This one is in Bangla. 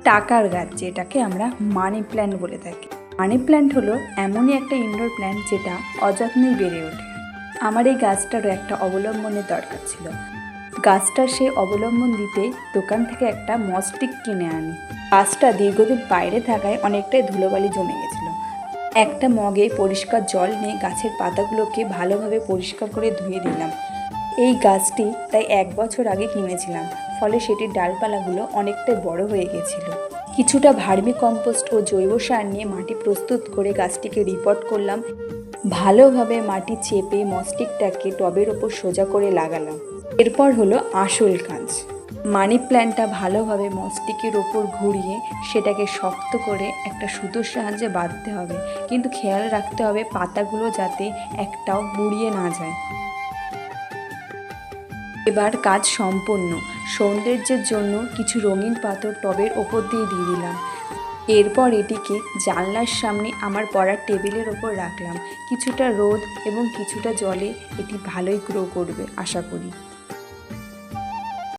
টাকার গাছ, যেটাকে আমরা মানি প্ল্যান্ট বলে থাকি। মানি প্ল্যান্ট হলো এমনই একটা ইনডোর প্ল্যান্ট যেটা অযত্নেই বেড়ে ওঠে। আমার এই গাছটারও একটা অবলম্বনের দরকার ছিল। গাছটার সেই অবলম্বন দিতে দোকান থেকে একটা মস্টিক কিনে আনি। গাছটা দীর্ঘদিন বাইরে থাকায় অনেকটাই ধুলোবালি জমে গেছিলো। একটা মগে পরিষ্কার জল নিয়ে গাছের পাতাগুলোকে ভালোভাবে পরিষ্কার করে ধুয়ে দিলাম। এই গাছটি তাই 1 বছর আগে কিনেছিলাম, ফলে সেটির ডালপালাগুলো অনেকটাই বড় হয়ে গেছিলো। কিছুটা ভার্মি কম্পোস্ট ও জৈব সার নিয়ে মাটি প্রস্তুত করে গাছটিকে রিপোর্ট করলাম। ভালোভাবে মাটি চেপে মস্টিকটাকে টবের ওপর সোজা করে লাগালাম। এরপর হলো আসল কাজ। মানি প্ল্যান্টটা ভালোভাবে মস্টিকের ওপর ঘুরিয়ে সেটাকে শক্ত করে একটা সুতোর সাহায্যে বাঁধতে হবে, কিন্তু খেয়াল রাখতে হবে পাতাগুলো যাতে একটাও মুড়িয়ে না যায়। এবার কাজ সম্পূর্ণ। সৌন্দর্যের জন্য কিছু রঙিন পাথর টবের ওপর দিয়ে দিলাম। এরপর এটিকে জানলার সামনে আমার পড়ার টেবিলের ওপর রাখলাম। কিছুটা রোদ এবং কিছুটা জলে এটি ভালোই গ্রো করবে আশা করি।